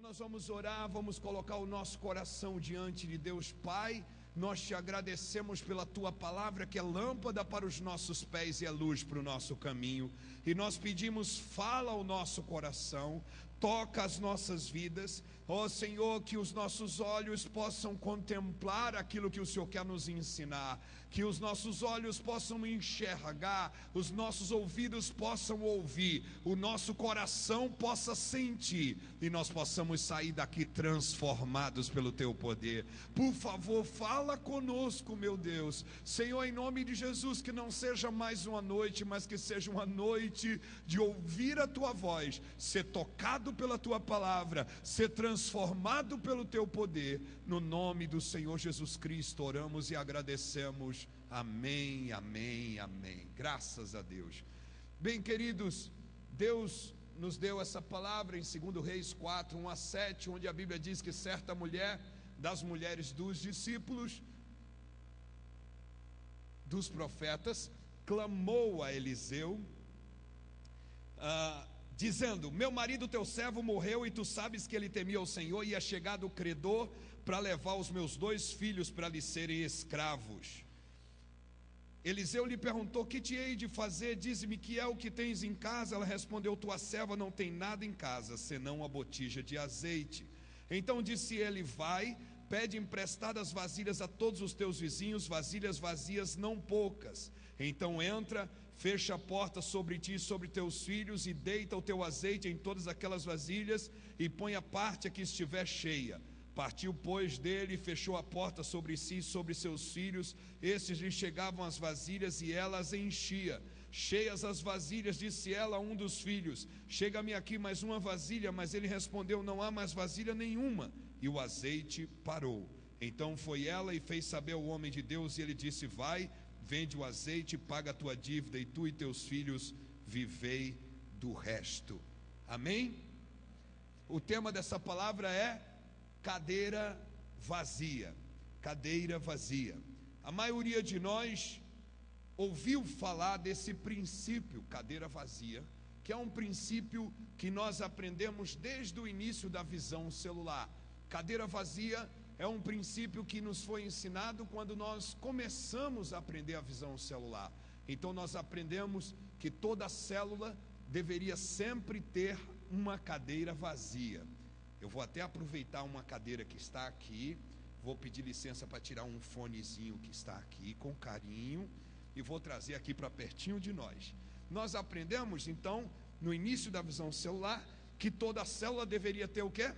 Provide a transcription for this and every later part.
Nós vamos orar, vamos colocar o nosso coração diante de Deus. Pai, nós te agradecemos pela tua palavra, que é lâmpada para os nossos pés e é luz para o nosso caminho. E nós pedimos, fala ao nosso coração, toca as nossas vidas. Ó Senhor, que os nossos olhos possam contemplar aquilo que o Senhor quer nos ensinar, que os nossos olhos possam enxergar, os nossos ouvidos possam ouvir, o nosso coração possa sentir, e nós possamos sair daqui transformados pelo teu poder. Por favor, fala conosco, meu Deus. Senhor, em nome de Jesus, que não seja mais uma noite, mas que seja uma noite de ouvir a tua voz, ser tocado pela tua palavra, ser transformado pelo teu poder. No nome do Senhor Jesus Cristo oramos e agradecemos. Amém, amém, amém. Graças a Deus. Bem, queridos, Deus nos deu essa palavra em 2 Reis 4, 1 a 7, onde a Bíblia diz que certa mulher, das mulheres dos discípulos dos profetas, clamou a Eliseu, dizendo: meu marido teu servo morreu, e tu sabes que ele temia ao Senhor, e é chegado o credor para levar os meus 2 filhos para lhe serem escravos. Eliseu lhe perguntou: que te hei de fazer? Dize-me que é o que tens em casa. Ela respondeu: tua serva não tem nada em casa, senão a botija de azeite. Então disse ele: vai, pede emprestadas vasilhas a todos os teus vizinhos, vasilhas vazias não poucas. Então entra, fecha a porta sobre ti e sobre teus filhos, e deita o teu azeite em todas aquelas vasilhas, e põe a parte a que estiver cheia. Partiu, pois, dele e fechou a porta sobre si e sobre seus filhos. Estes lhe chegavam as vasilhas, e ela as enchia. Cheias as vasilhas, disse ela a um dos filhos: chega-me aqui mais uma vasilha. Mas ele respondeu: não há mais vasilha nenhuma. E o azeite parou. Então foi ela e fez saber ao homem de Deus, e ele disse: vai, vende o azeite, paga a tua dívida, e tu e teus filhos vivei do resto. Amém? O tema dessa palavra é cadeira vazia. Cadeira vazia. A maioria de nós ouviu falar desse princípio, cadeira vazia, que é um princípio que nós aprendemos desde o início da visão celular. Cadeira vazia é um princípio que nos foi ensinado quando nós começamos a aprender a visão celular. Então nós aprendemos que toda célula deveria sempre ter uma cadeira vazia. Eu vou até aproveitar uma cadeira que está aqui, vou pedir licença para tirar um fonezinho que está aqui com carinho, e vou trazer aqui para pertinho de nós. Nós aprendemos então, no início da visão celular, que toda célula deveria ter o quê?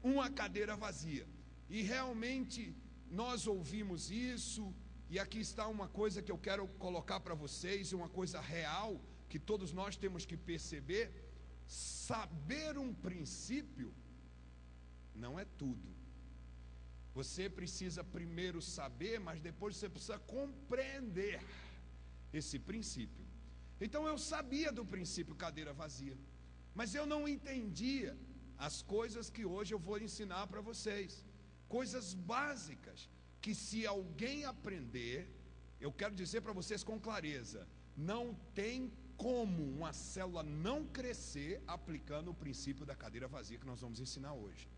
Uma cadeira vazia. E realmente nós ouvimos isso, e aqui está uma coisa que eu quero colocar para vocês, uma coisa real que todos nós temos que perceber. Saber um princípio não é tudo. Você precisa primeiro saber, mas depois você precisa compreender esse princípio. Então eu sabia do princípio cadeira vazia, mas eu não entendia as coisas que hoje eu vou ensinar para vocês. Coisas básicas que, se alguém aprender, eu quero dizer para vocês com clareza, não tem como uma célula não crescer aplicando o princípio da cadeira vazia que nós vamos ensinar hoje.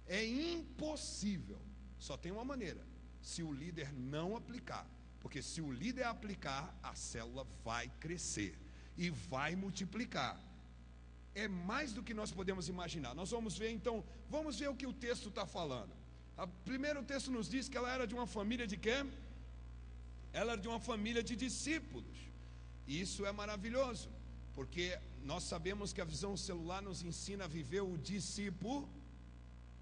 É impossível. Só tem uma maneira: se o líder não aplicar. Porque se o líder aplicar, a célula vai crescer e vai multiplicar. É mais do que nós podemos imaginar. Nós vamos ver então, vamos ver o que o texto está falando. Primeiro o texto nos diz que ela era de uma família de quê? Ela era de uma família de discípulos. E isso é maravilhoso, porque nós sabemos que a visão celular nos ensina a viver o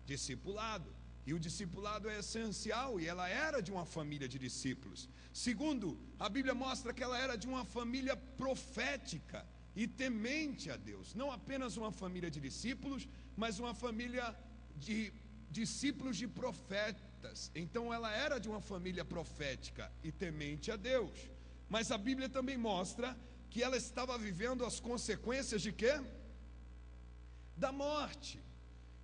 discipulado. E o discipulado é essencial, e ela era de uma família de discípulos. Segundo, a Bíblia mostra que ela era de uma família profética e temente a Deus. Não apenas uma família de discípulos, mas uma família de discípulos de profetas. Então ela era de uma família profética e temente a Deus. Mas a Bíblia também mostra que ela estava vivendo as consequências de quê? Da morte.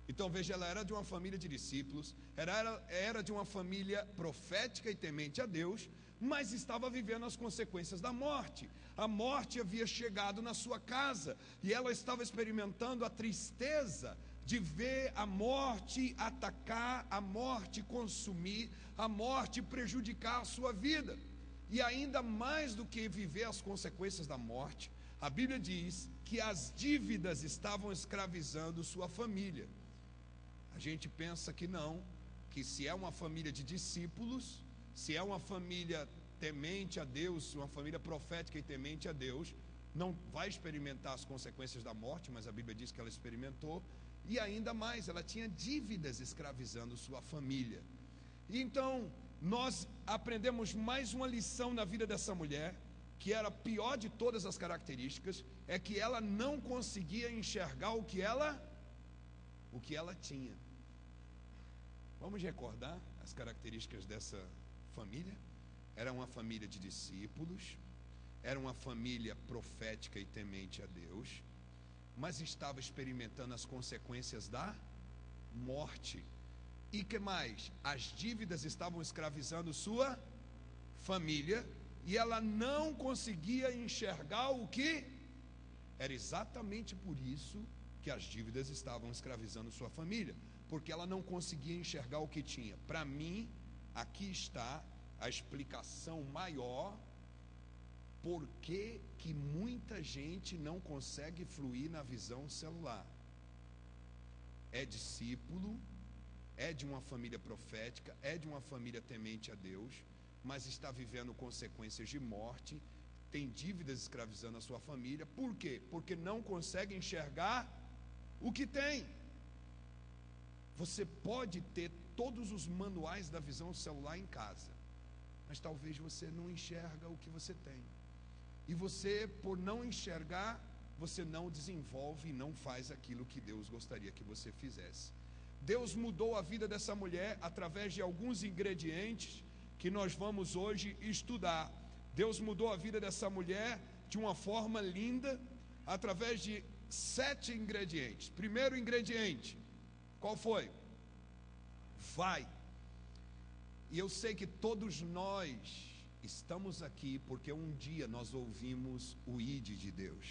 Então veja, ela era de uma família de discípulos, era de uma família profética e temente a Deus, mas estava vivendo as consequências da morte. A morte havia chegado na sua casa, e ela estava experimentando a tristeza de ver a morte atacar, a morte consumir, a morte prejudicar a sua vida. E ainda mais do que viver as consequências da morte, a Bíblia diz que as dívidas estavam escravizando sua família. A gente pensa que não, que se é uma família de discípulos, se é uma família temente a Deus, uma família profética e temente a Deus, não vai experimentar as consequências da morte, mas a Bíblia diz que ela experimentou, e ainda mais, ela tinha dívidas escravizando sua família. E então, nós aprendemos mais uma lição na vida dessa mulher, que era a pior de todas as características, é que ela não conseguia enxergar o que ela tinha. Vamos recordar as características dessa família? Era uma família de discípulos, era uma família profética e temente a Deus, mas estava experimentando as consequências da morte. E que mais? As dívidas estavam escravizando sua família, e ela não conseguia enxergar o que era. Exatamente por isso que as dívidas estavam escravizando sua família, porque ela não conseguia enxergar o que tinha. Para mim, aqui está a explicação maior por que muita gente não consegue fluir na visão celular. É discípulo, é de uma família profética, é de uma família temente a Deus, mas está vivendo consequências de morte, tem dívidas escravizando a sua família. Por quê? Porque não consegue enxergar o que tem. Você pode ter todos os manuais da visão celular em casa, mas talvez você não enxerga o que você tem. E você, por não enxergar, você não desenvolve e não faz aquilo que Deus gostaria que você fizesse. Deus mudou a vida dessa mulher através de alguns ingredientes que nós vamos hoje estudar. Deus mudou a vida dessa mulher de uma forma linda, através de 7 ingredientes. Primeiro ingrediente, qual foi? Vai. E eu sei que todos nós estamos aqui porque um dia nós ouvimos o ide de Deus.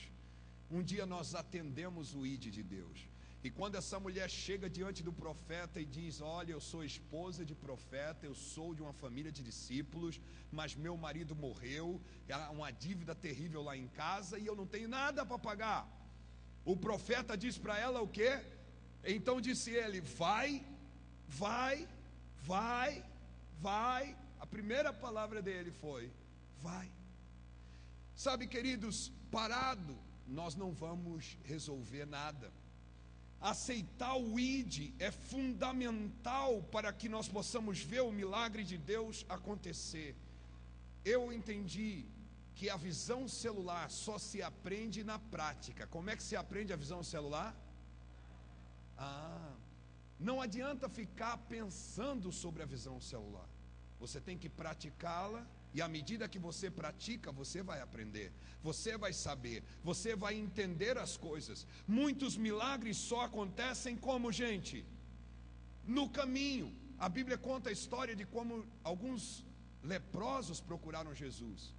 Um dia nós atendemos o ide de Deus. E quando essa mulher chega diante do profeta e diz: olha, eu sou esposa de profeta, eu sou de uma família de discípulos, mas meu marido morreu, há uma dívida terrível lá em casa e eu não tenho nada para pagar. O profeta diz para ela o quê? Então disse ele: vai. A primeira palavra dele foi: vai. Sabe, queridos, parado nós não vamos resolver nada. Aceitar o ide é fundamental para que nós possamos ver o milagre de Deus acontecer. Eu entendi que a visão celular só se aprende na prática. Como é que se aprende a visão celular? Não adianta ficar pensando sobre a visão celular. Você tem que praticá-la. E à medida que você pratica, você vai aprender, você vai saber, você vai entender as coisas. Muitos milagres só acontecem como, gente? No caminho. A Bíblia conta a história de como alguns leprosos procuraram Jesus.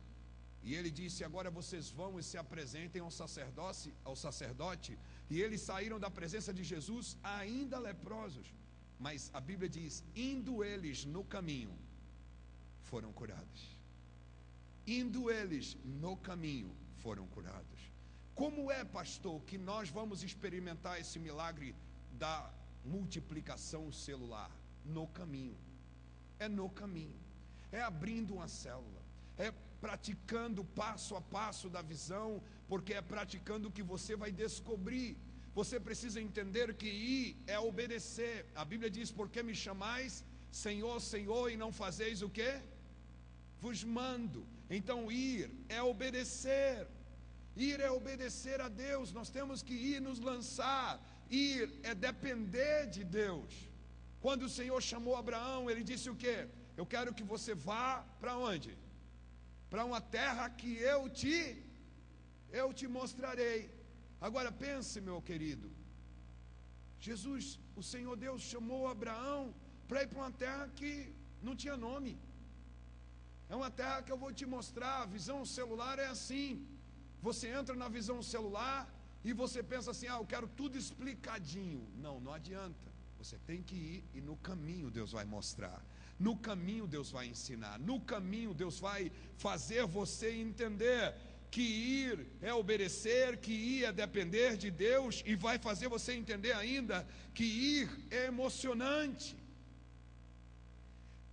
E ele disse: agora vocês vão e se apresentem ao sacerdote. E eles saíram da presença de Jesus ainda leprosos. Mas a Bíblia diz: indo eles no caminho, foram curados. Indo eles no caminho, foram curados. Como é, pastor, que nós vamos experimentar esse milagre da multiplicação celular? No caminho. É no caminho. É abrindo uma célula. É praticando passo a passo da visão, porque é praticando que você vai descobrir. Você precisa entender que ir é obedecer. A Bíblia diz: por que me chamais Senhor, Senhor, e não fazeis o quê? Vos mando. Então ir é obedecer. Ir é obedecer a Deus. Nós temos que ir nos lançar. Ir é depender de Deus. Quando o Senhor chamou Abraão, ele disse o quê? Eu quero que você vá para onde? Para uma terra que eu te mostrarei. Agora pense, meu querido, Jesus, o Senhor Deus chamou Abraão para ir para uma terra que não tinha nome. É uma terra que eu vou te mostrar. A visão celular é assim. Você entra na visão celular E você pensa assim: eu quero tudo explicadinho. Não adianta. Você tem que ir, e no caminho Deus vai mostrar. No caminho Deus vai ensinar. No caminho Deus vai fazer você entender que ir é obedecer, que ir é depender de Deus, e vai fazer você entender ainda que ir é emocionante.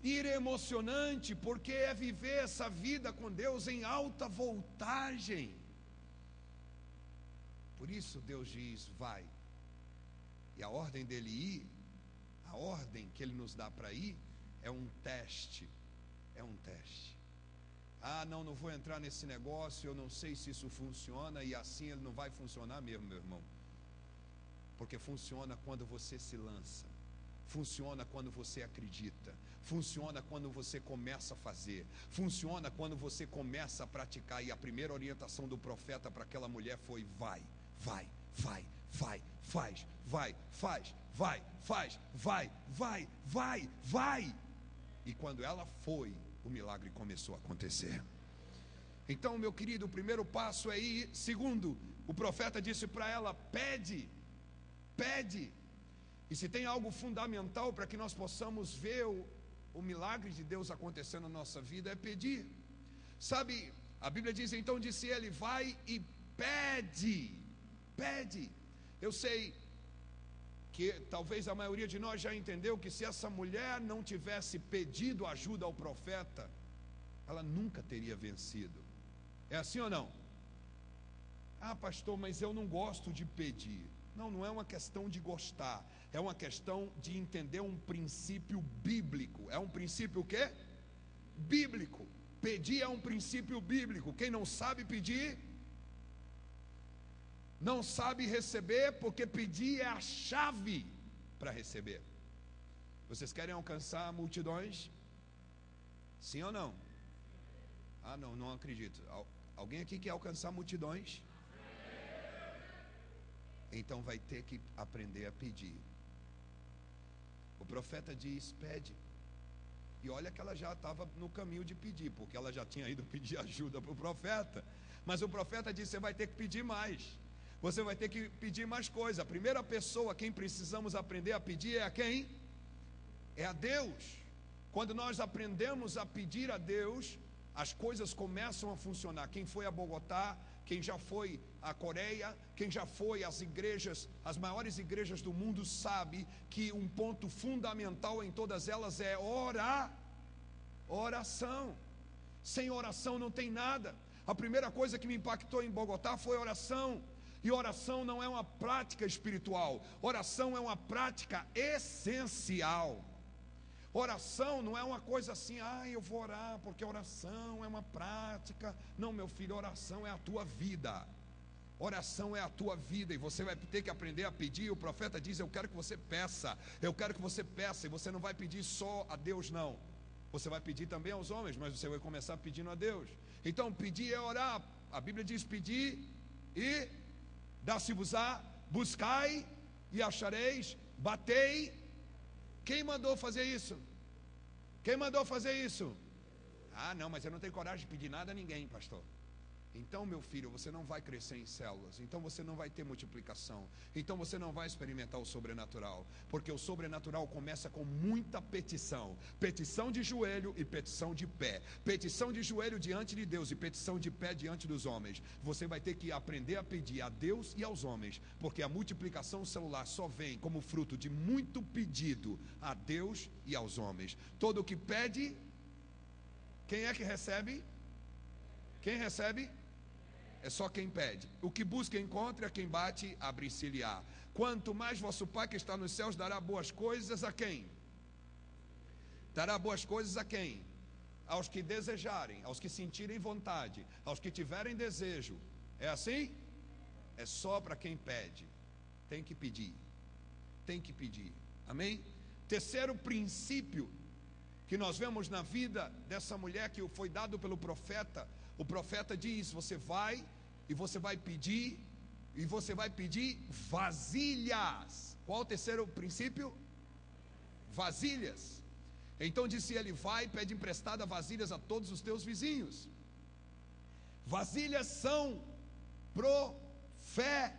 Ir é emocionante porque é viver essa vida com Deus em alta voltagem. Por isso Deus diz: vai. E a ordem dele ir, a ordem que ele nos dá para ir, é um teste. É um teste. Não vou entrar nesse negócio, eu não sei se isso funciona, e assim ele não vai funcionar mesmo, meu irmão. Porque funciona quando você se lança. Funciona quando você acredita. Funciona quando você começa a fazer. Funciona quando você começa a praticar. E a primeira orientação do profeta para aquela mulher foi: vai, vai, vai, vai, faz, vai, faz, vai, faz, vai, vai, vai, vai. E quando ela foi, o milagre começou a acontecer. Então, meu querido, o primeiro passo é ir. Segundo, o profeta disse para ela: pede, pede. E se tem algo fundamental para que nós possamos ver o milagre de Deus acontecendo na nossa vida, é pedir. Sabe, a Bíblia diz: então disse ele: vai e pede, pede. Eu sei que talvez a maioria de nós já entendeu que se essa mulher não tivesse pedido ajuda ao profeta, ela nunca teria vencido. É assim ou não? Pastor, mas eu não gosto de pedir. Não é uma questão de gostar, é uma questão de entender um princípio bíblico. É um princípio o quê? Bíblico. Pedir é um princípio bíblico. Quem não sabe pedir, não sabe receber, porque pedir é a chave para receber. Vocês querem alcançar multidões? Sim ou não? Não acredito. Alguém aqui quer alcançar multidões? Então vai ter que aprender a pedir. O profeta diz: pede. E olha que ela já estava no caminho de pedir, porque ela já tinha ido pedir ajuda para o profeta. Mas o profeta disse: você vai ter que pedir mais. Você vai ter que pedir mais coisa. A primeira pessoa a quem precisamos aprender a pedir é a quem? É a Deus. Quando nós aprendemos a pedir a Deus, as coisas começam a funcionar. Quem foi a Bogotá, quem já foi à Coreia, quem já foi às igrejas, as maiores igrejas do mundo, sabe que um ponto fundamental em todas elas é oração. Sem oração não tem nada. A primeira coisa que me impactou em Bogotá foi oração. E oração não é uma prática espiritual, oração é uma prática essencial. Oração não é uma coisa assim: eu vou orar porque oração é uma prática. Não, meu filho, oração é a tua vida. Oração é a tua vida, e você vai ter que aprender a pedir. O profeta diz: eu quero que você peça, eu quero que você peça. E você não vai pedir só a Deus, não. Você vai pedir também aos homens, mas você vai começar pedindo a Deus. Então pedir é orar. A Bíblia diz: pedir e dá-se-vos-á, buscai e achareis, batei. Quem mandou fazer isso? Quem mandou fazer isso? Não, mas eu não tenho coragem de pedir nada a ninguém, pastor. Então, meu filho, você não vai crescer em células. Então você não vai ter multiplicação. Então você não vai experimentar o sobrenatural. Porque o sobrenatural começa com muita petição. Petição de joelho e petição de pé. Petição de joelho diante de Deus e petição de pé diante dos homens. Você vai ter que aprender a pedir a Deus e aos homens. Porque a multiplicação celular só vem como fruto de muito pedido a Deus e aos homens. Todo o que pede, quem é que recebe? Quem recebe? É só quem pede. O que busca encontra, quem bate abre-se-lhe-á. Quanto mais vosso Pai que está nos céus dará boas coisas a quem? Dará boas coisas a quem? Aos que desejarem, aos que sentirem vontade, aos que tiverem desejo. É assim? É só para quem pede. Tem que pedir. Tem que pedir. Amém? Terceiro princípio que nós vemos na vida dessa mulher que foi dado pelo profeta. O profeta diz: você vai e você vai pedir, e você vai pedir vasilhas. Qual o terceiro princípio? Vasilhas. Então disse ele: vai e pede emprestada vasilhas a todos os teus vizinhos. Vasilhas são proféticas.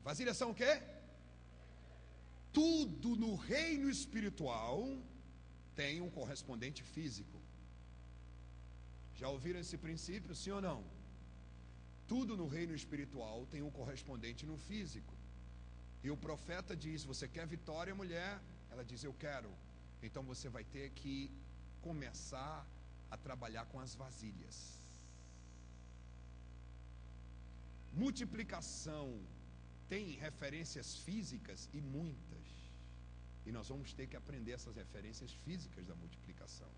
Vasilhas são o quê? Tudo no reino espiritual tem um correspondente físico. Já ouviram esse princípio, sim ou não? Tudo no reino espiritual tem um correspondente no físico. E o profeta diz: você quer vitória, mulher? Ela diz: eu quero. Então você vai ter que começar a trabalhar com as vasilhas. Multiplicação tem referências físicas e muitas. E nós vamos ter que aprender essas referências físicas da multiplicação,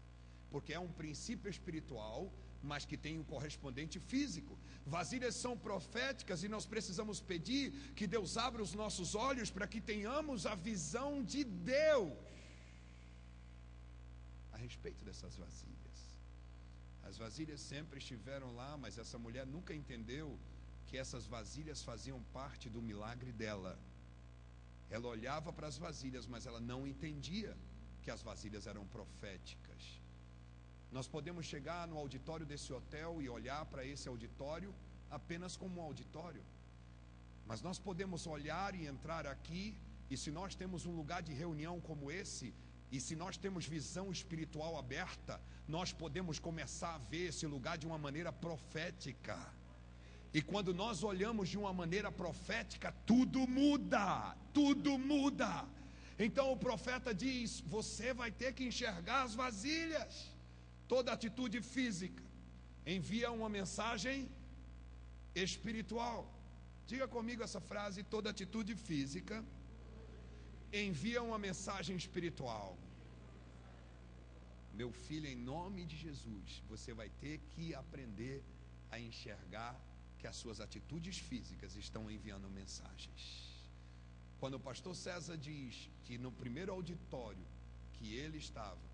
porque é um princípio espiritual, mas que tem um correspondente físico. Vasilhas são proféticas e nós precisamos pedir que Deus abra os nossos olhos para que tenhamos a visão de Deus a respeito dessas vasilhas. As vasilhas sempre estiveram lá, mas essa mulher nunca entendeu que essas vasilhas faziam parte do milagre dela. Ela olhava para as vasilhas, mas ela não entendia que as vasilhas eram proféticas. Nós podemos chegar no auditório desse hotel e olhar para esse auditório apenas como um auditório, mas nós podemos olhar e entrar aqui, e se nós temos um lugar de reunião como esse, e se nós temos visão espiritual aberta, nós podemos começar a ver esse lugar de uma maneira profética. E quando nós olhamos de uma maneira profética, tudo muda, tudo muda. Então o profeta diz: você vai ter que enxergar as vasilhas. Toda atitude física envia uma mensagem espiritual. Diga comigo essa frase: toda atitude física envia uma mensagem espiritual. Meu filho, em nome de Jesus, você vai ter que aprender a enxergar que as suas atitudes físicas estão enviando mensagens. Quando o pastor César diz que no primeiro auditório que ele estava,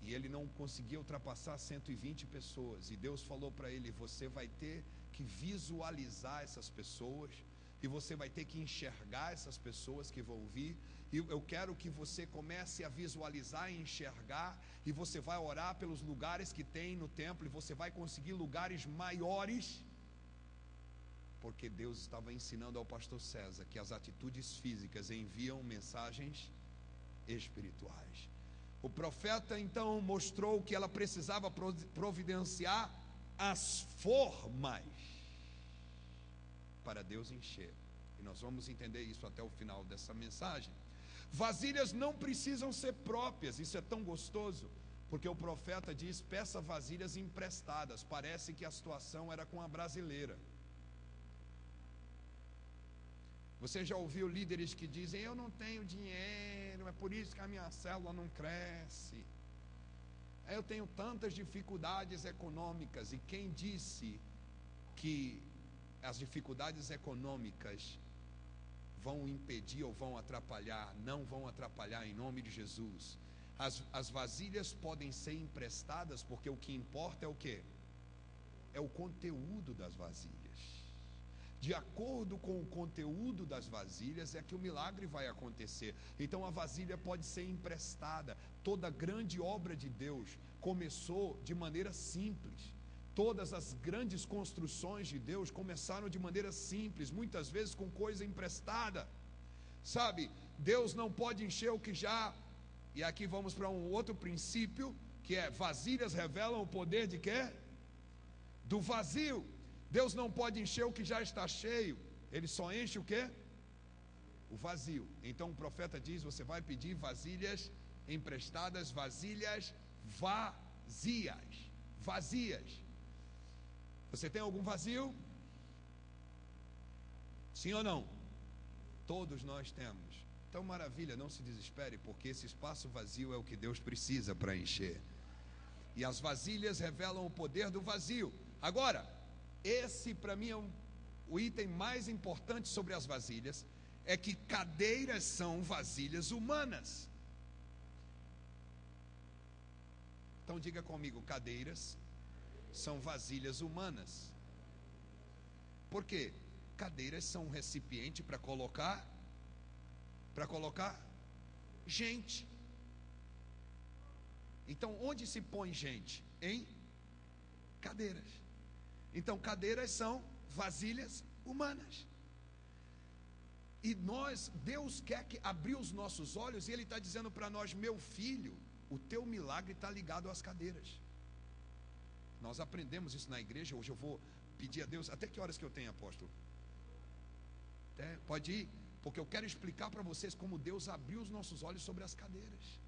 e ele não conseguia ultrapassar 120 pessoas, e Deus falou para ele: você vai ter que visualizar essas pessoas, e você vai ter que enxergar essas pessoas que vão vir, e eu quero que você comece a visualizar e enxergar, e você vai orar pelos lugares que tem no templo, e você vai conseguir lugares maiores, porque Deus estava ensinando ao pastor César que as atitudes físicas enviam mensagens espirituais. O profeta então mostrou que ela precisava providenciar as formas para Deus encher, e nós vamos entender isso até o final dessa mensagem. Vasilhas não precisam ser próprias, isso é tão gostoso, porque o profeta diz: peça vasilhas emprestadas. Parece que a situação era com a brasileira. Você já ouviu líderes que dizem: eu não tenho dinheiro, é por isso que a minha célula não cresce, eu tenho tantas dificuldades econômicas. E quem disse que as dificuldades econômicas vão impedir ou vão atrapalhar? Não vão atrapalhar, em nome de Jesus. As vasilhas podem ser emprestadas, porque o que importa é o quê? É o conteúdo das vasilhas. De acordo com o conteúdo das vasilhas é que o milagre vai acontecer. Então a vasilha pode ser emprestada. Toda grande obra de Deus começou de maneira simples. Todas as grandes construções de Deus começaram de maneira simples, muitas vezes com coisa emprestada. Sabe, Deus não pode encher o que já... E aqui vamos para um outro princípio, que é: vasilhas revelam o poder de quê? Do vazio. Deus não pode encher o que já está cheio, Ele só enche o quê? O vazio. Então o profeta diz: você vai pedir vasilhas emprestadas, vasilhas vazias. Vazias. Você tem algum vazio? Sim ou não? Todos nós temos. Então maravilha, não se desespere, porque esse espaço vazio é o que Deus precisa para encher. E as vasilhas revelam o poder do vazio. Agora, esse para mim é o item mais importante sobre as vasilhas, é que cadeiras são vasilhas humanas. Então diga comigo: cadeiras são vasilhas humanas. Por quê? Cadeiras são um recipiente para colocar gente. Então onde se põe gente? Em cadeiras. Então cadeiras são vasilhas humanas. E Deus quer abrir os nossos olhos, e Ele está dizendo para nós: meu filho, o teu milagre está ligado às cadeiras. Nós aprendemos isso na igreja. Hoje eu vou pedir a Deus, até que horas que eu tenho, apóstolo? Pode ir, porque eu quero explicar para vocês como Deus abriu os nossos olhos sobre as cadeiras,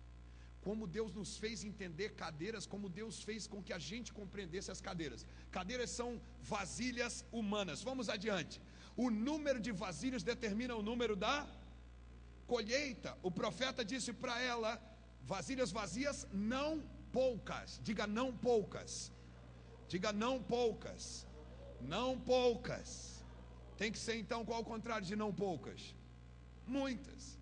como Deus nos fez entender cadeiras, como Deus fez com que a gente compreendesse as cadeiras. Cadeiras são vasilhas humanas. Vamos adiante. O número de vasilhas determina o número da colheita. O profeta disse para ela: vasilhas vazias, não poucas. Diga não poucas. Diga não poucas. Não poucas. Tem que ser então qual o contrário de não poucas? Muitas.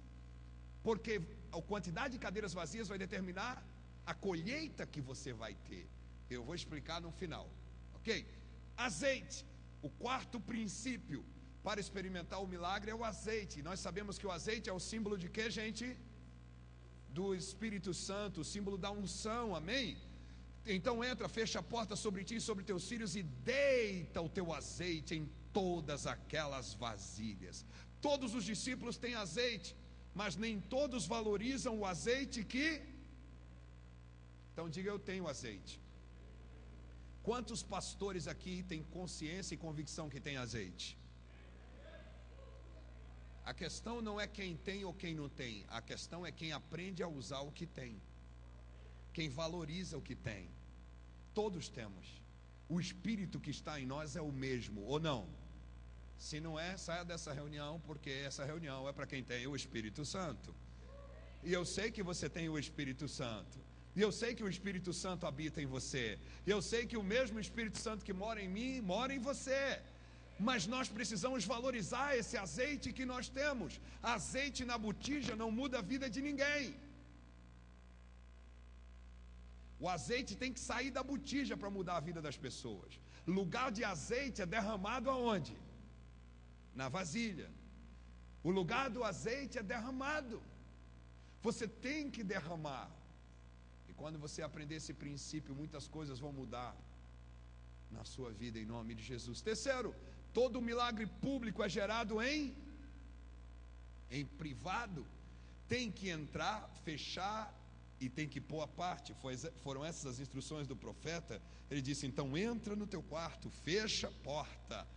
Porque a quantidade de cadeiras vazias vai determinar a colheita que você vai ter. Eu vou explicar no final, ok? Azeite. O quarto princípio para experimentar o milagre é o azeite. Nós sabemos que o azeite é o símbolo de quê, gente? Do Espírito Santo, o símbolo da unção, amém? Então entra, fecha a porta sobre ti e sobre teus filhos e deita o teu azeite em todas aquelas vasilhas. Todos os discípulos têm azeite, mas nem todos valorizam o azeite que... Então diga: eu tenho azeite. Quantos pastores aqui têm consciência e convicção que tem azeite? A questão não é quem tem ou quem não tem. A questão é quem aprende a usar o que tem, quem valoriza o que tem. Todos temos. O Espírito que está em nós é o mesmo, ou não? Se não é, saia dessa reunião, porque essa reunião é para quem tem o Espírito Santo. E eu sei que você tem o Espírito Santo. E eu sei que o Espírito Santo habita em você. E eu sei que o mesmo Espírito Santo que mora em mim, mora em você. Mas nós precisamos valorizar esse azeite que nós temos. Azeite na botija não muda a vida de ninguém. O azeite tem que sair da botija para mudar a vida das pessoas. Lugar de azeite é derramado aonde? Na vasilha. O lugar do azeite é derramado. Você tem que derramar. E quando você aprender esse princípio, muitas coisas vão mudar na sua vida, em nome de Jesus. Terceiro, todo milagre público é gerado em privado. Tem que entrar, fechar e tem que pôr a parte. Foram essas as instruções do profeta. Ele disse: então entra no teu quarto, fecha a porta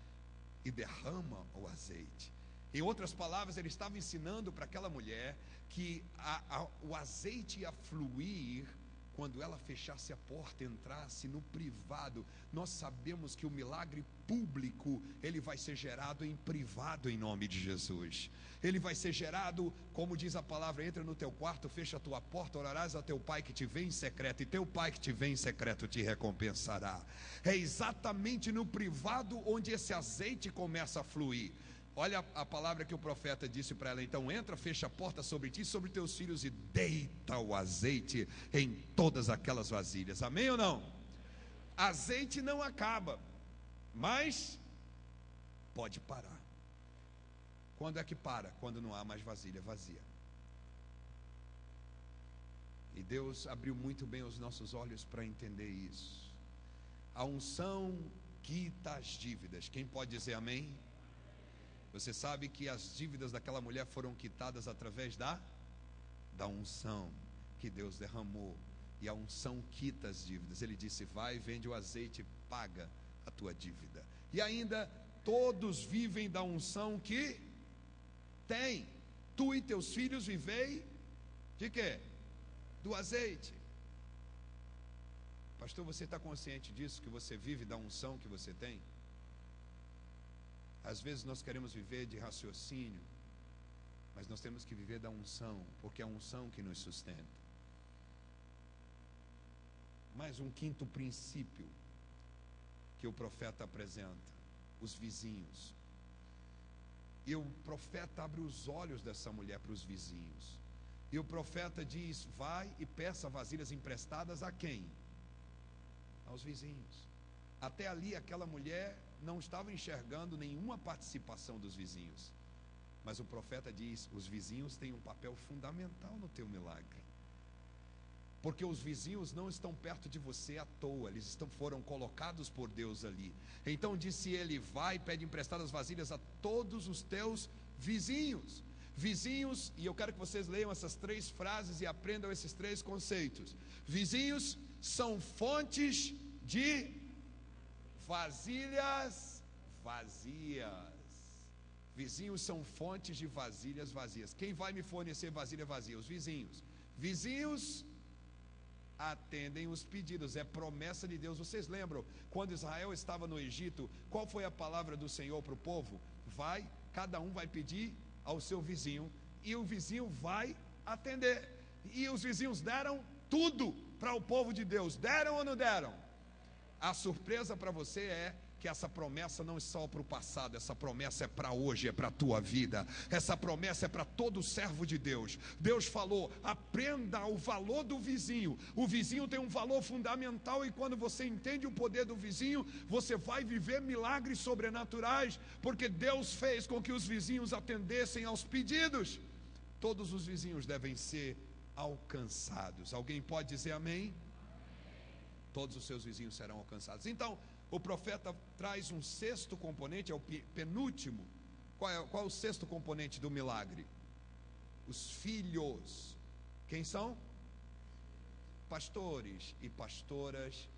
e derrama o azeite. Em outras palavras, ele estava ensinando para aquela mulher que o azeite ia fluir quando ela fechasse a porta, entrasse no privado. Nós sabemos que o milagre público, ele vai ser gerado em privado, em nome de Jesus. Ele vai ser gerado, como diz a palavra: entra no teu quarto, fecha a tua porta, orarás ao teu pai que te vê em secreto, e teu pai que te vê em secreto te recompensará. É exatamente no privado onde esse azeite começa a fluir. Olha a palavra que o profeta disse para ela: então entra, fecha a porta sobre ti e sobre teus filhos e deita o azeite em todas aquelas vasilhas. Amém ou não? Azeite não acaba, mas pode parar. Quando é que para? Quando não há mais vasilha vazia. E Deus abriu muito bem os nossos olhos para entender isso. A unção quita as dívidas. Quem pode dizer amém? Você sabe que as dívidas daquela mulher foram quitadas através da unção que Deus derramou. E a unção quita as dívidas. Ele disse: vai, vende o azeite e paga a tua dívida. E ainda, todos vivem da unção que tem. Tu e teus filhos vivei de quê? Do azeite. Pastor, você está consciente disso, que você vive da unção que você tem? Às vezes nós queremos viver de raciocínio, mas nós temos que viver da unção, porque é a unção que nos sustenta. Mais um quinto princípio que o profeta apresenta: os vizinhos. E o profeta abre os olhos dessa mulher para os vizinhos. E o profeta diz: vai e peça vasilhas emprestadas a quem? Aos vizinhos. Até ali aquela mulher não estava enxergando nenhuma participação dos vizinhos. Mas o profeta diz: os vizinhos têm um papel fundamental no teu milagre. Porque os vizinhos não estão perto de você à toa, eles foram colocados por Deus ali. Então disse ele: vai, pede emprestadas vasilhas a todos os teus Vizinhos. Vizinhos, e eu quero que vocês leiam essas 3 frases e aprendam esses 3 conceitos. Vizinhos são fontes de vasilhas vazias. Vizinhos são fontes de vasilhas vazias. Quem vai me fornecer vasilha vazia? Os vizinhos. Vizinhos atendem os pedidos, é promessa de Deus. Vocês lembram, quando Israel estava no Egito, qual foi a palavra do Senhor para o povo? Vai, cada um vai pedir ao seu vizinho, e o vizinho vai atender. E os vizinhos deram tudo para o povo de Deus. Deram ou não deram? A surpresa para você é que essa promessa não é só para o passado, essa promessa é para hoje, é para a tua vida. Essa promessa é para todo servo de Deus. Deus falou: aprenda o valor do vizinho. O vizinho tem um valor fundamental, e quando você entende o poder do vizinho, você vai viver milagres sobrenaturais, porque Deus fez com que os vizinhos atendessem aos pedidos. Todos os vizinhos devem ser alcançados. Alguém pode dizer amém? Todos os seus vizinhos serão alcançados. Então, o profeta traz um 6º componente, é o penúltimo. Qual é o 6º componente do milagre? Os filhos. Quem são? Pastores e pastoras,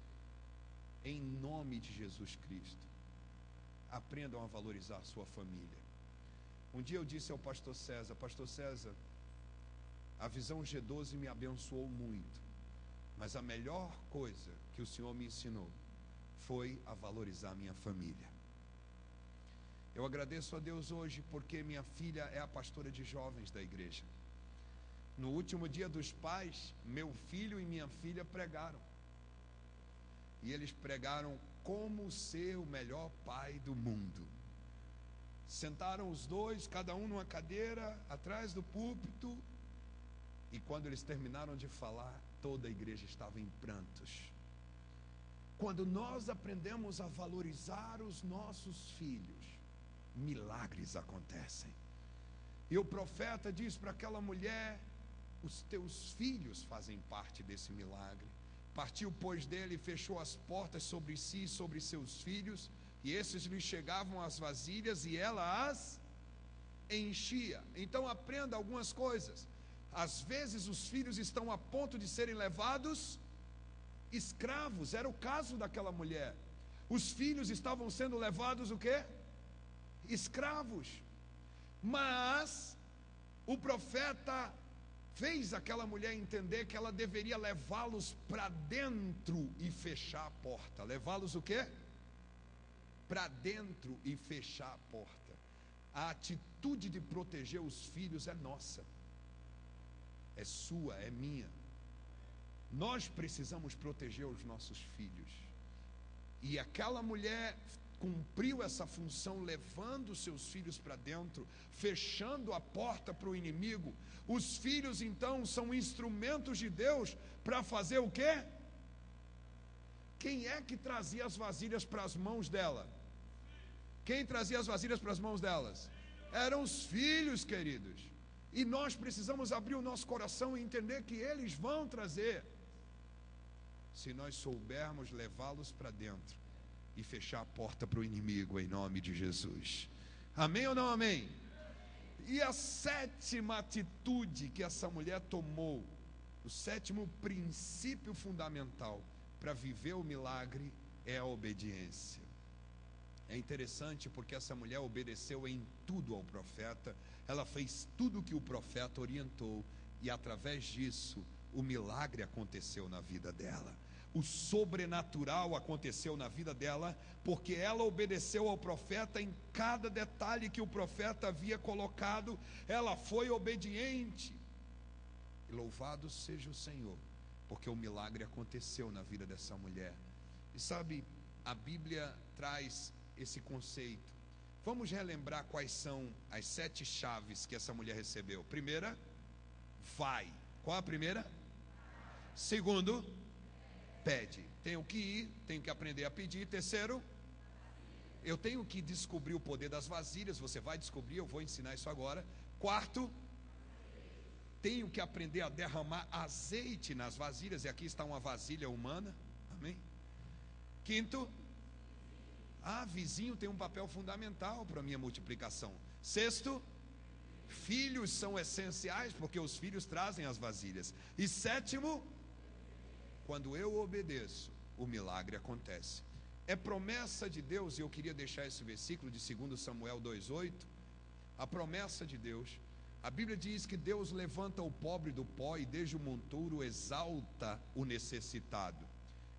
em nome de Jesus Cristo, aprendam a valorizar a sua família. Um dia eu disse ao pastor César: pastor César, a visão G12 me abençoou muito, mas a melhor coisa que o Senhor me ensinou foi a valorizar minha família. Eu agradeço a Deus hoje porque minha filha é a pastora de jovens da igreja. No último dia dos pais, meu filho e minha filha pregaram. E eles pregaram como ser o melhor pai do mundo. Sentaram os dois, cada um numa cadeira, atrás do púlpito. E quando eles terminaram de falar, toda a igreja estava em prantos. Quando nós aprendemos a valorizar os nossos filhos, milagres acontecem. E o profeta diz para aquela mulher: os teus filhos fazem parte desse milagre. Partiu, pois, dele e fechou as portas sobre si e sobre seus filhos, e esses lhe chegavam as vasilhas e ela as enchia. Então aprenda algumas coisas. Às vezes os filhos estão a ponto de serem levados escravos. Era o caso daquela mulher. Os filhos estavam sendo levados o quê? Escravos. Mas o profeta fez aquela mulher entender que ela deveria levá-los para dentro e fechar a porta. Levá-los o quê? Para dentro e fechar a porta. A atitude de proteger os filhos é nossa, é sua, é minha. Nós precisamos proteger os nossos filhos. E aquela mulher cumpriu essa função, levando seus filhos para dentro, fechando a porta para o inimigo. Os filhos então são instrumentos de Deus para fazer o quê? Quem é que trazia as vasilhas para as mãos dela? Quem trazia as vasilhas para as mãos delas? Eram os filhos, queridos. E nós precisamos abrir o nosso coração e entender que eles vão trazer, se nós soubermos levá-los para dentro e fechar a porta para o inimigo, em nome de Jesus. Amém ou não amém? E a 7ª atitude que essa mulher tomou, o 7º princípio fundamental para viver o milagre, é a obediência. É interessante porque essa mulher obedeceu em tudo ao profeta. Ela fez tudo o que o profeta orientou, e através disso o milagre aconteceu na vida dela. O sobrenatural aconteceu na vida dela, porque ela obedeceu ao profeta em cada detalhe que o profeta havia colocado. Ela foi obediente. E louvado seja o Senhor, porque o milagre aconteceu na vida dessa mulher. E sabe, a Bíblia traz esse conceito. Vamos relembrar quais são as 7 chaves que essa mulher recebeu. Primeira, vai. Qual a primeira? Segundo, pede. Tenho que ir, tenho que aprender a pedir. Terceiro, eu tenho que descobrir o poder das vasilhas. Você vai descobrir, eu vou ensinar isso agora. Quarto, tenho que aprender a derramar azeite nas vasilhas. E aqui está uma vasilha humana. Amém? Quinto, vizinho tem um papel fundamental para a minha multiplicação. Sexto, Filhos são essenciais porque os filhos trazem as vasilhas. E sétimo, quando eu obedeço, o milagre acontece. É promessa de Deus, e eu queria deixar esse versículo de 2 Samuel 2,8. A promessa de Deus, a Bíblia diz que Deus levanta o pobre do pó e desde o monturo exalta o necessitado.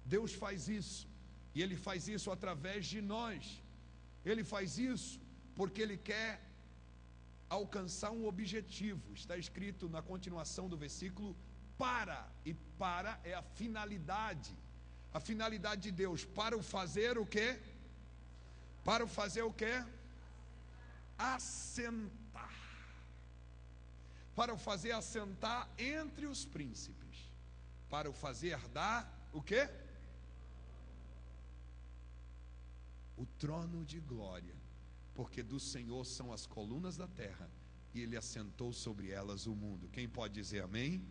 Deus faz isso, e Ele faz isso através de nós. Ele faz isso porque Ele quer alcançar um objetivo. Está escrito na continuação do versículo, e para é a finalidade de Deus, para o fazer o quê? Para o fazer o quê? Assentar, para o fazer assentar entre os príncipes, para o fazer dar o quê? O trono de glória, porque do Senhor são as colunas da terra, e Ele assentou sobre elas o mundo. Quem pode dizer amém?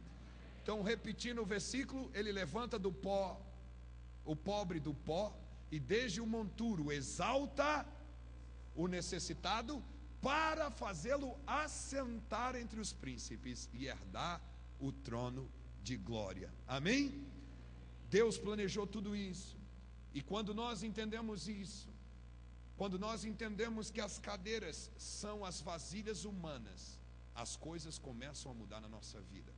Então, repetindo o versículo, Ele levanta do pó o pobre do pó, e desde o monturo exalta o necessitado, para fazê-lo assentar entre os príncipes e herdar o trono de glória. Amém? Deus planejou tudo isso, e quando nós entendemos isso, quando nós entendemos que as cadeiras são as vasilhas humanas, as coisas começam a mudar na nossa vida.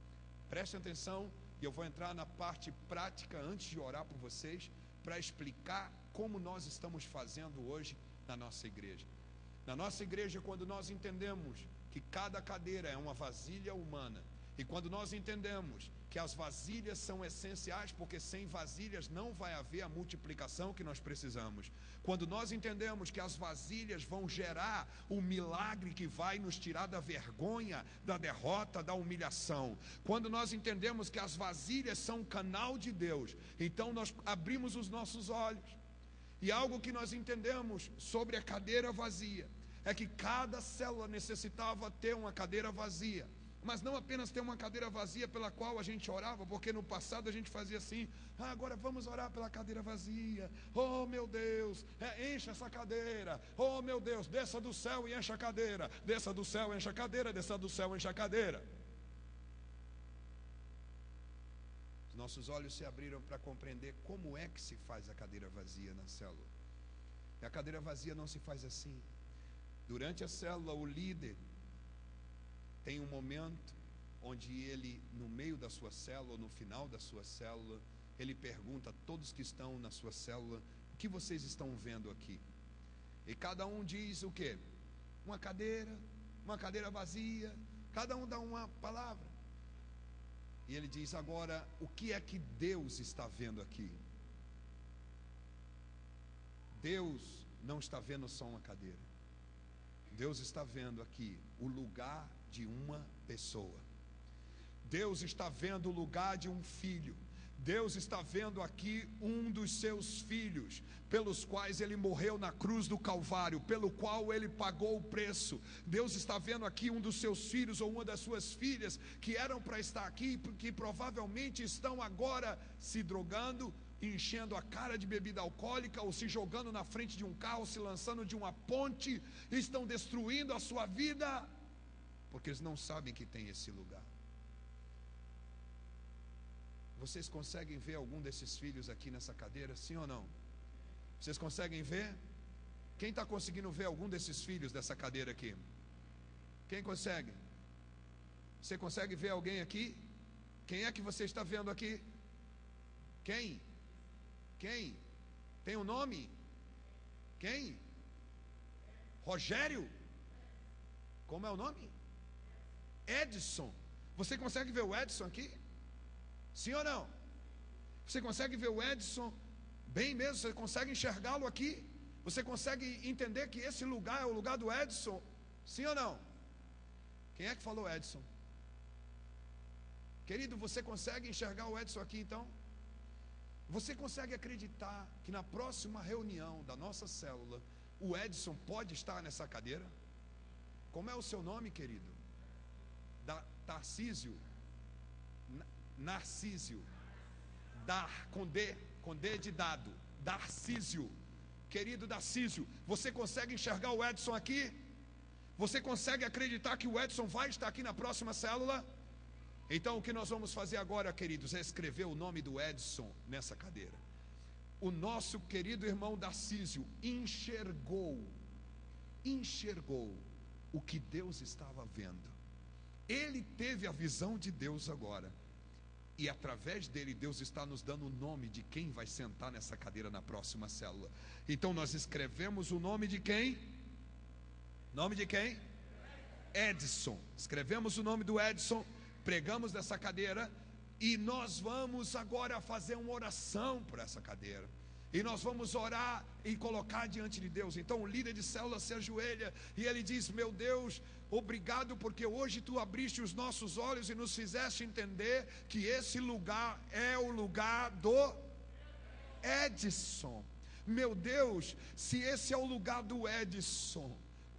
Preste atenção, e eu vou entrar na parte prática antes de orar por vocês, para explicar como nós estamos fazendo hoje na nossa igreja. Na nossa igreja, quando nós entendemos que cada cadeira é uma vasilha humana, e quando nós entendemos que as vasilhas são essenciais, porque sem vasilhas não vai haver a multiplicação que nós precisamos. Quando nós entendemos que as vasilhas vão gerar o milagre que vai nos tirar da vergonha, da derrota, da humilhação. Quando nós entendemos que as vasilhas são um canal de Deus, então nós abrimos os nossos olhos. E algo que nós entendemos sobre a cadeira vazia é que cada célula necessitava ter uma cadeira vazia. Mas não apenas ter uma cadeira vazia pela qual a gente orava, porque no passado a gente fazia assim: agora vamos orar pela cadeira vazia. Oh meu Deus, encha essa cadeira. Oh meu Deus, desça do céu e encha a cadeira. Desça do céu, encha a cadeira. Desça do céu, encha a cadeira. Os nossos olhos se abriram para compreender como é que se faz a cadeira vazia na célula. E a cadeira vazia não se faz assim. Durante a célula, o líder tem um momento onde ele, no meio da sua célula, ou no final da sua célula, ele pergunta a todos que estão na sua célula: o que vocês estão vendo aqui? E cada um diz o quê? Uma cadeira vazia, cada um dá uma palavra. E ele diz: agora, o que é que Deus está vendo aqui? Deus não está vendo só uma cadeira. Deus está vendo aqui o lugar de uma pessoa. Deus está vendo o lugar de um filho. Deus está vendo aqui um dos seus filhos, pelos quais ele morreu na cruz do Calvário, pelo qual ele pagou o preço. Deus está vendo aqui um dos seus filhos ou uma das suas filhas que eram para estar aqui, que provavelmente estão agora se drogando, enchendo a cara de bebida alcoólica, ou se jogando na frente de um carro, se lançando de uma ponte, estão destruindo a sua vida, porque eles não sabem que tem esse lugar. Vocês conseguem ver algum desses filhos aqui nessa cadeira, sim ou não? Vocês conseguem ver? Quem está conseguindo ver algum desses filhos dessa cadeira aqui? Quem consegue? Você consegue ver alguém aqui? Quem é que você está vendo aqui? Quem? Quem? Tem um nome? Quem? Rogério? Como é o nome? Edson. Você consegue ver o Edson aqui? Sim ou não? Você consegue ver o Edson bem mesmo? Você consegue enxergá-lo aqui? Você consegue entender que esse lugar é o lugar do Edson? Sim ou não? Quem é que falou Edson? Querido, você consegue enxergar o Edson aqui então? Você consegue acreditar que na próxima reunião da nossa célula o Edson pode estar nessa cadeira? Como é o seu nome, querido? Tarcísio? Narcísio? Com D de dado. Darcísio. Querido Darcísio, você consegue enxergar o Edson aqui? Você consegue acreditar que o Edson vai estar aqui na próxima célula? Então o que nós vamos fazer agora, queridos, é escrever o nome do Edson nessa cadeira. O nosso querido irmão Darcísio enxergou o que Deus estava vendo. Ele teve a visão de Deus agora. E através dele, Deus está nos dando o nome de quem vai sentar nessa cadeira na próxima célula. Então nós escrevemos o nome de quem? Nome de quem? Edson. Escrevemos o nome do Edson, pregamos dessa cadeira, e nós vamos agora fazer uma oração por essa cadeira. E nós vamos orar e colocar diante de Deus. Então o líder de célula se ajoelha e ele diz: meu Deus, obrigado porque hoje tu abriste os nossos olhos e nos fizeste entender que esse lugar é o lugar do Edson. Meu Deus, se esse é o lugar do Edson,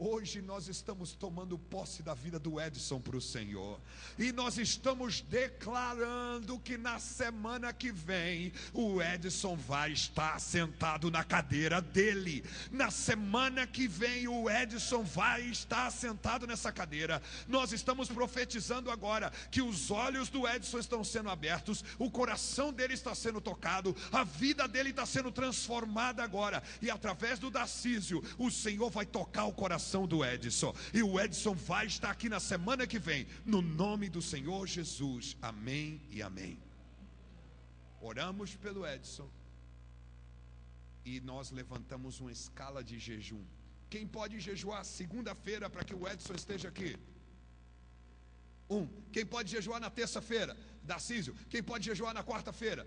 hoje nós estamos tomando posse da vida do Edson para o Senhor. E nós estamos declarando que na semana que vem o Edson vai estar sentado na cadeira dele. Na semana que vem o Edson vai estar sentado nessa cadeira. Nós estamos profetizando agora que os olhos do Edson estão sendo abertos, o coração dele está sendo tocado, a vida dele está sendo transformada agora. E através do Darcísio, o Senhor vai tocar o coração do Edson, e o Edson vai estar aqui na semana que vem, no nome do Senhor Jesus, amém e amém. Oramos pelo Edson, e nós levantamos uma escala de jejum. Quem pode jejuar segunda-feira para que o Edson esteja aqui? Quem pode jejuar na terça-feira? Darcísio. Quem pode jejuar na quarta-feira?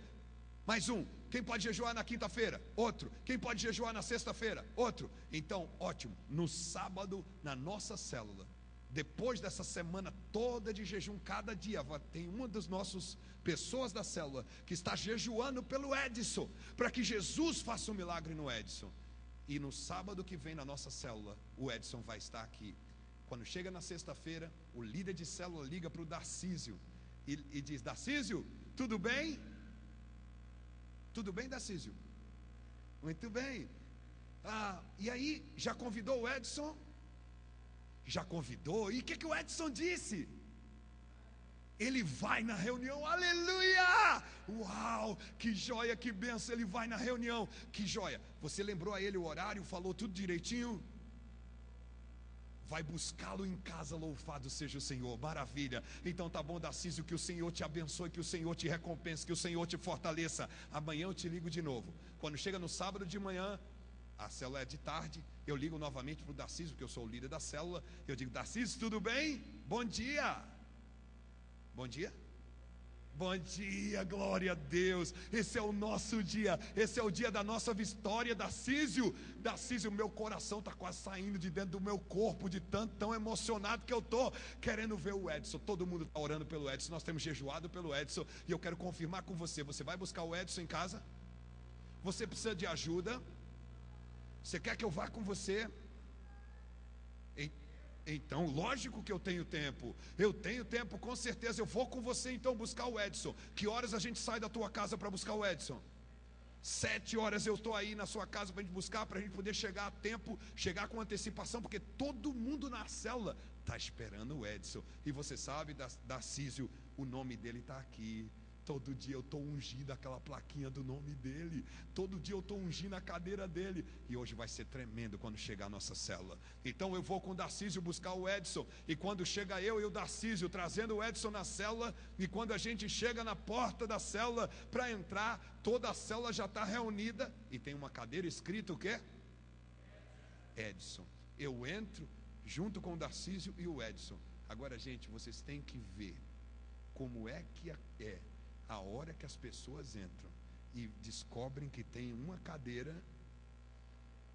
Mais um. Quem pode jejuar na quinta-feira? Outro. Quem pode jejuar na sexta-feira? Outro. Então, ótimo. No sábado, na nossa célula, depois dessa semana toda de jejum, cada dia tem uma das nossas pessoas da célula que está jejuando pelo Edson, para que Jesus faça um milagre no Edson. E no sábado que vem na nossa célula, o Edson vai estar aqui. Quando chega na sexta-feira, o líder de célula liga para o Darcísio e diz: Darcísio, tudo bem? Tudo bem, Darcísio? Muito bem. E aí, já convidou o Edson? Já convidou. E o que o Edson disse? Ele vai na reunião. Aleluia! Uau, que joia, que benção. Ele vai na reunião. Que joia. Você lembrou a ele o horário, falou tudo direitinho? Vai buscá-lo em casa, louvado seja o Senhor, maravilha. Então tá bom, Darcísio, que o Senhor te abençoe, que o Senhor te recompense, que o Senhor te fortaleça. Amanhã eu te ligo de novo. Quando chega no sábado de manhã, a célula é de tarde, eu ligo novamente para o Darcísio, porque eu sou o líder da célula. Eu digo: Darcísio, tudo bem? Bom dia. Bom dia? Bom dia, glória a Deus. Esse é o nosso dia, esse é o dia da nossa vitória. Darcísio, meu coração está quase saindo de dentro do meu corpo, de tão emocionado que eu estou, querendo ver o Edson. Todo mundo está orando pelo Edson, nós temos jejuado pelo Edson, e eu quero confirmar com você: você vai buscar o Edson em casa? Você precisa de ajuda? Você quer que eu vá com você? Então, lógico que eu tenho tempo, com certeza. Eu vou com você então buscar o Edson. Que horas a gente sai da tua casa para buscar o Edson? 7 horas eu estou aí na sua casa para a gente buscar, para a gente poder chegar a tempo, chegar com antecipação, porque todo mundo na célula está esperando o Edson. E você sabe, Darcísio, o nome dele está aqui. Todo dia eu estou ungindo aquela plaquinha do nome dele. Todo dia eu estou ungindo a cadeira dele. E hoje vai ser tremendo quando chegar a nossa célula. Então eu vou com o Darcísio buscar o Edson. E quando chega eu e o Darcísio trazendo o Edson na célula, e quando a gente chega na porta da célula para entrar, toda a célula já está reunida. E tem uma cadeira escrita o quê? Edson. Eu entro junto com o Darcísio e o Edson. Agora, gente, vocês têm que ver como é que é a hora que as pessoas entram e descobrem que tem uma cadeira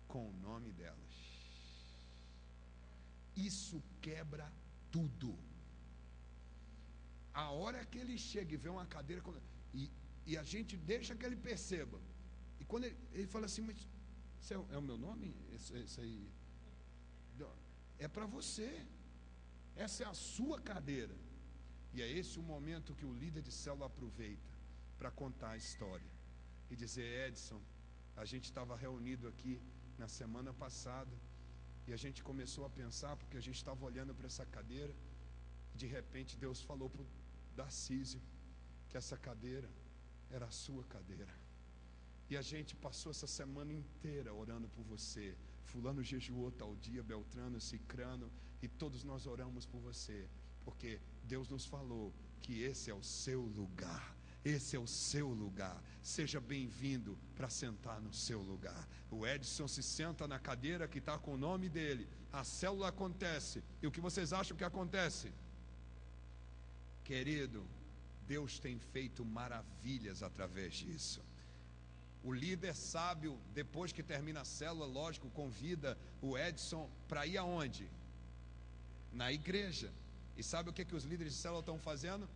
com o nome delas. Isso quebra tudo. A hora que ele chega e vê uma cadeira e a gente deixa que ele perceba. E quando ele fala assim: mas esse é o meu nome? Esse aí é para você. Essa é a sua cadeira. E é esse o momento que o líder de célula aproveita para contar a história e dizer: Edson, a gente estava reunido aqui na semana passada E a gente começou a pensar, porque a gente estava olhando para essa cadeira, de repente Deus falou para o Darcísio que essa cadeira era a sua cadeira. E a gente passou essa semana inteira orando por você. Fulano jejuou tal dia, Beltrano, Cicrano, e todos nós oramos por você, porque Deus nos falou que esse é o seu lugar. Esse é o seu lugar. Seja bem-vindo para sentar no seu lugar. O Edson se senta na cadeira que está com o nome dele. A célula acontece. E o que vocês acham que acontece? Querido, Deus tem feito maravilhas através disso. O líder sábio, depois que termina a célula, lógico, convida o Edson para ir aonde? Na igreja. E sabe o que os líderes de célula estão fazendo?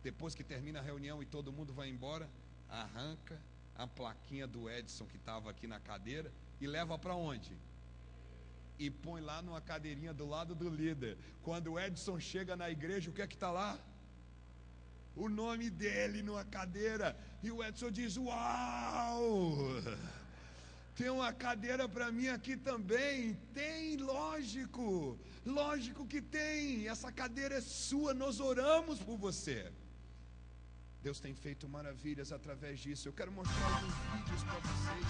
Depois que termina a reunião e todo mundo vai embora, arranca a plaquinha do Edson que estava aqui na cadeira e leva para onde? E põe lá numa cadeirinha do lado do líder. Quando o Edson chega na igreja, o que é que está lá? O nome dele numa cadeira. E o Edson diz: uau! Tem uma cadeira para mim aqui também. Tem, lógico. Lógico que tem. Essa cadeira é sua. Nós oramos por você. Deus tem feito maravilhas através disso. Eu quero mostrar alguns vídeos para vocês.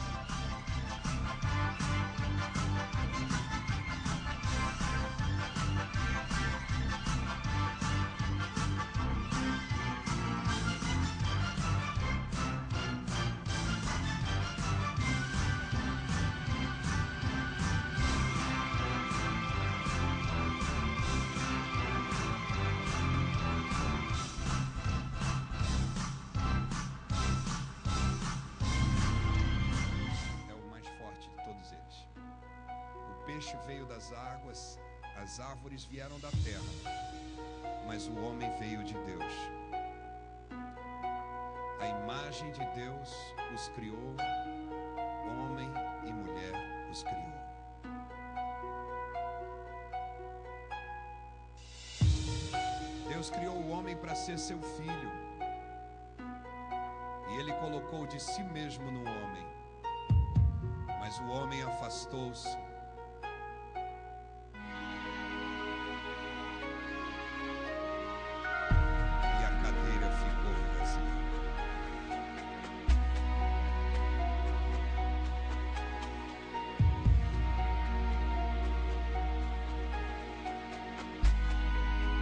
Veio das águas, as árvores vieram da terra, mas o homem veio de Deus. A imagem de Deus os criou, homem e mulher os criou. Deus criou o homem para ser seu filho, e Ele colocou de si mesmo no homem, mas o homem afastou-se.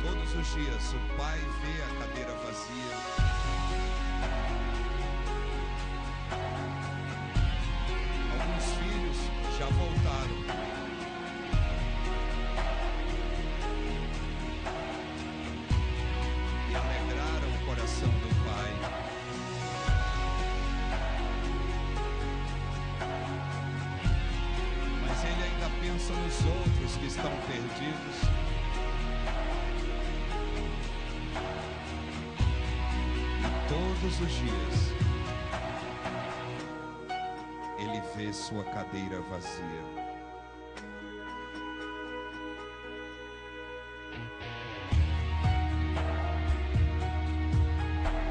Todos os dias o pai vê a cadeira vazia. Alguns filhos já voltaram. E alegraram o coração do pai. Mas ele ainda pensa nos outros que estão perdidos. Todos os dias ele vê sua cadeira vazia.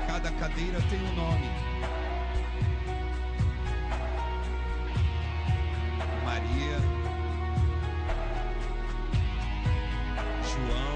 Cada cadeira tem um nome. Maria, João,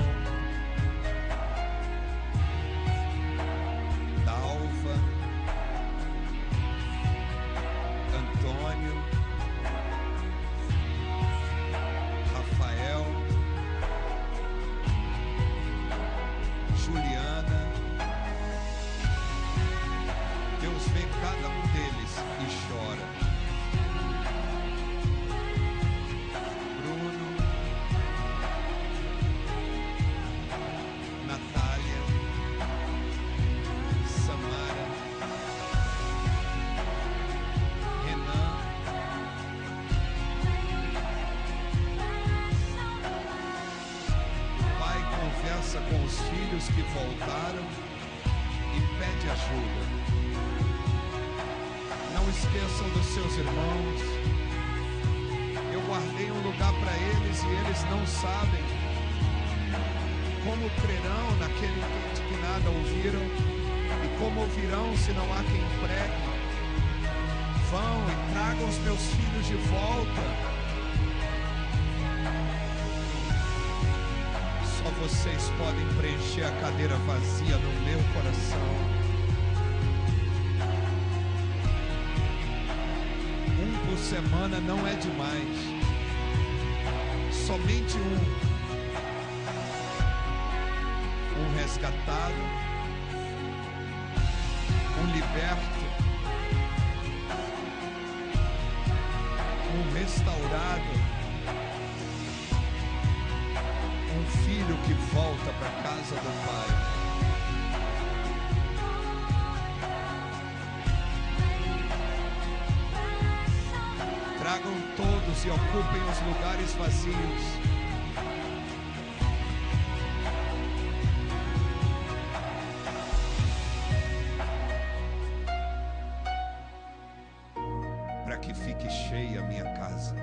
com os filhos que voltaram e pede ajuda. Não esqueçam dos seus irmãos. Eu guardei um lugar para eles e eles não sabem. Como crerão naquele que nada ouviram? E como ouvirão se não há quem pregue? Vão e tragam os meus filhos de volta. vocês podem preencher a cadeira vazia no meu coração. Um por semana não é demais. Somente um resgatado, um liberto, um restaurado, um filho que volta para a casa do Pai. Tragam todos e ocupem os lugares vazios. Para que fique cheia a minha casa.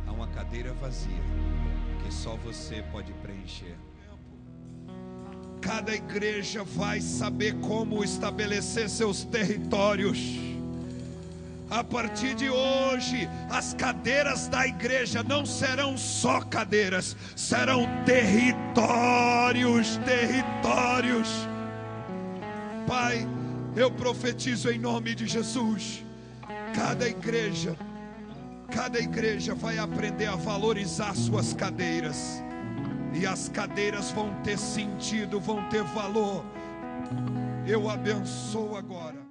Há uma cadeira vazia que só você pode preencher. Cada igreja vai saber como estabelecer seus territórios. A partir de hoje, as cadeiras da igreja não serão só cadeiras, serão territórios. Pai, eu profetizo em nome de Jesus. Cada igreja vai aprender a valorizar suas cadeiras. E as cadeiras vão ter sentido, vão ter valor. Eu abençoo agora.